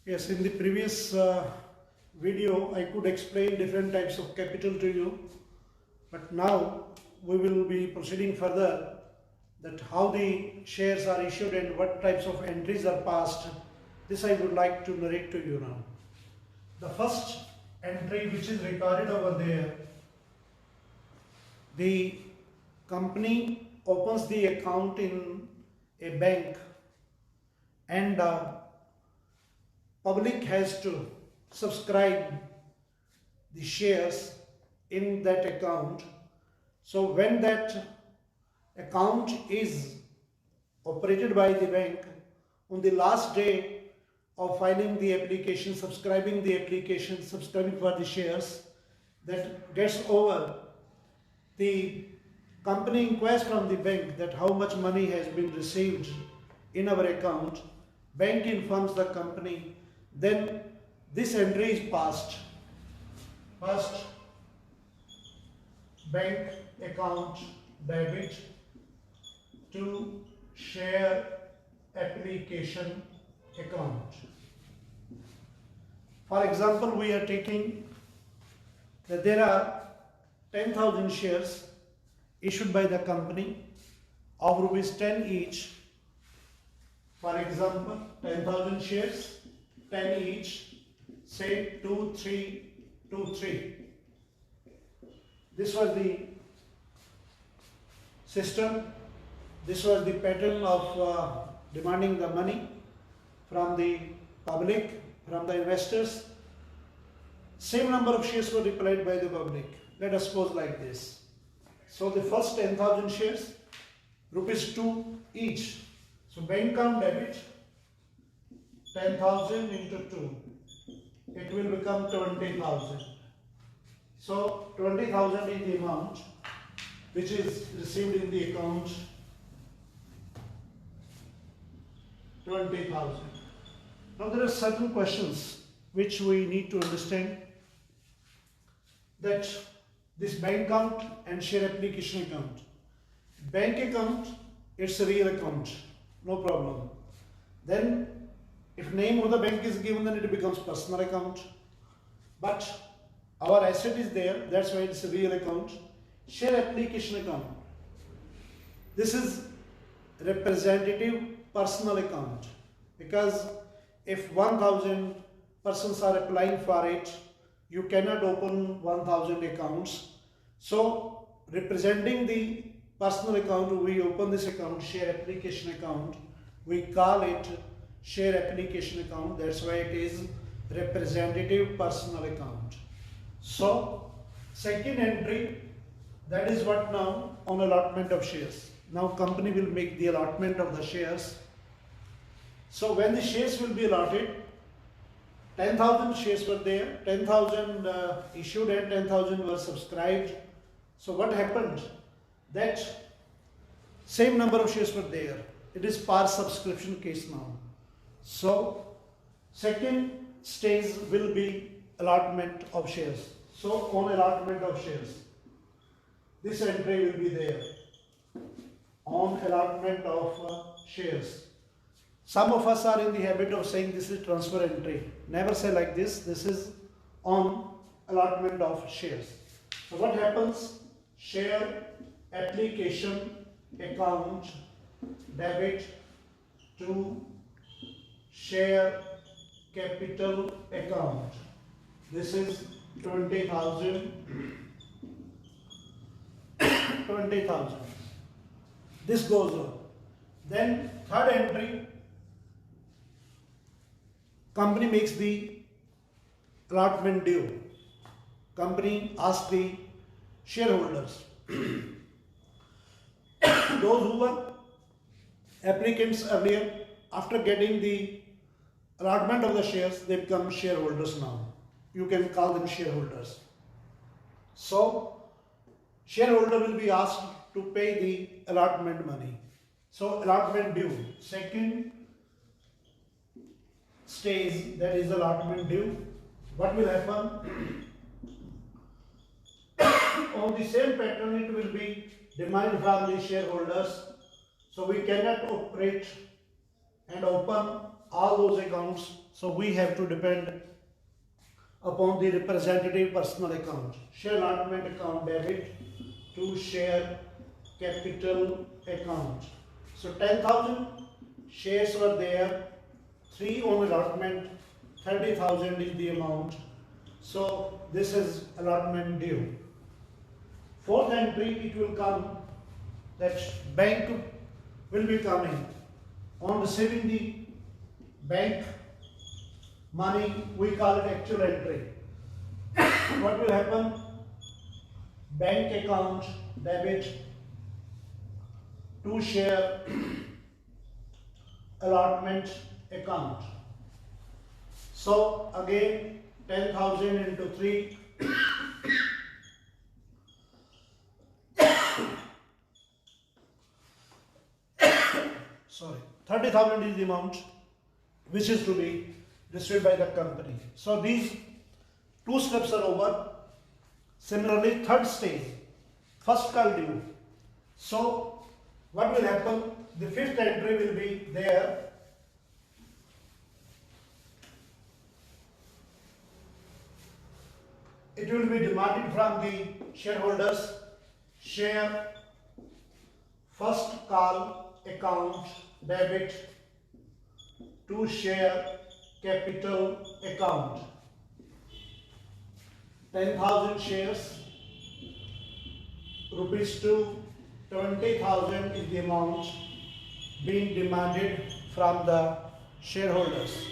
Yes, in the previous video, I could explain different types of capital to you, but now we will be proceeding further that how the shares are issued and what types of entries are passed. This I would like to narrate to you now. The first entry which is recorded over there, the company opens the account in a bank and public has to subscribe the shares in that account. So when that account is operated by the bank, on the last day of filing the application, subscribing the application, subscribing for the shares, that gets over, the company inquires from the bank that how much money has been received in our account. Bank informs the company, then this entry is passed. First, bank account debit to share application account. For example, we are taking that there are 10,000 shares issued by the company of rupees 10 each. For example, 10,000 shares, 10 each, say 2323. This was the system, this was the pattern of demanding the money from the public, from the investors. Same number of shares were replied by the public. Let us suppose like this. So the first 10,000 shares, rupees 2 each. So bank account debit 10,000 into 2. It will become 20,000. So 20,000 is the amount which is received in the account. 20,000. Now there are certain questions which we need to understand, that this bank account and share application account. Bank account, it's a real account, no problem. Then if name of the bank is given, then it becomes personal account. But our asset is there, that's why it's a real account. Share application account, this is representative personal account, because if 1,000 persons are applying for it, you cannot open 1,000 accounts. So representing the personal account, we open this account, share application account. We call it share application account, that's why it is representative personal account. So second entry, that is what now on allotment of shares. Now company will make the allotment of the shares. So when the shares will be allotted, 10,000 shares were there, 10,000 issued and 10,000 were subscribed. So what happened? That same number of shares were there. It is par subscription case now. So second stage will be allotment of shares. So on allotment of shares, this entry will be there. On allotment of shares. Some of us are in the habit of saying this is transfer entry. Never say like this. This is on allotment of shares. So what happens? Share application account debit to share capital account. This is 20,000. 20,000. This goes on. Then third entry, company makes the allotment due. Company asks the shareholders, those who were applicants earlier, after getting the allotment of the shares, they become shareholders now. You can call them shareholders. So shareholder will be asked to pay the allotment money. So allotment due. Second stage, that is allotment due. What will happen? On the same pattern, it will be demanded from the shareholders. So we cannot operate and open all those accounts, so we have to depend upon the representative personal account. Share allotment account debit to share capital account. So 10,000 shares were there, 3 on allotment, 30,000 is the amount. So this is allotment due. Fourth entry, it will come that bank will be coming on receiving the bank money, we call it actual entry. What will happen? Bank account debit to share allotment account. So again 10,000 into 3 sorry, 30,000 is the amount which is to be received by the company. So these two steps are over. Similarly, third stage, first call due. So what will happen? The fifth entry will be there. It will be demanded from the shareholders. Share first call account debit to share capital account. 10,000 shares, rupees to 20,000 is the amount being demanded from the shareholders.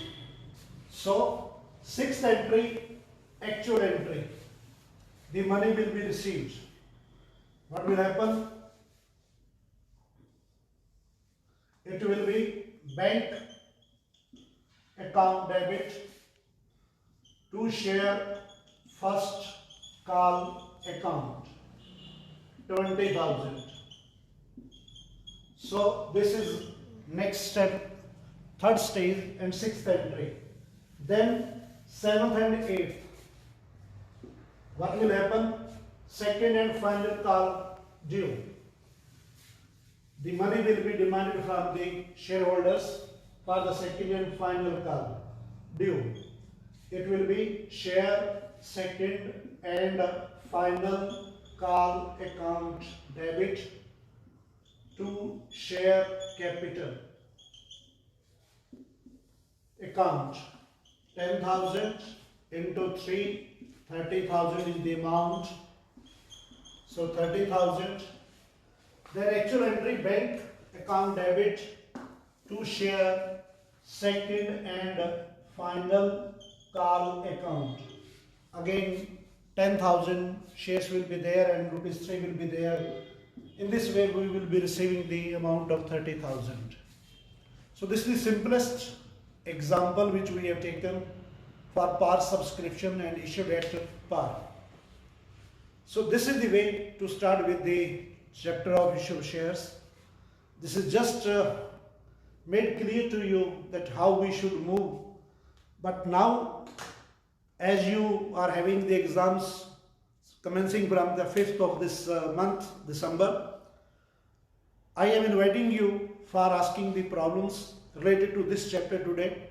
So, sixth entry, actual entry. The money will be received. What will happen? It will be bank account debit to share first call account, 20,000. So this is next step, third stage and sixth entry. Then seventh and eighth. What will happen? Second and final call due. The money will be demanded from the shareholders for the second and final call due. It will be share second and final call account debit to share capital account. 10,000 into 3, 30,000 is the amount. So 30,000. Then actual entry, bank account debit to share second and final call account. Again 10,000 shares will be there and rupees 3 will be there. In this way we will be receiving the amount of 30,000. So this is the simplest example which we have taken for par subscription and issued at par. So this is the way to start with the chapter of issue of shares. This is just made clear to you that how we should move. But now, as you are having the exams commencing from the 5th of this month, December, I am inviting you for asking the problems related to this chapter today.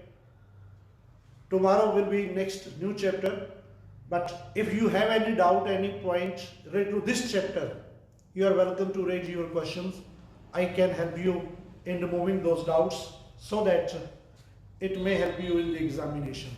Tomorrow will be next new chapter. But if you have any doubt, any point related to this chapter, you are welcome to raise your questions. I can help you in removing those doubts so that it may help you in the examination.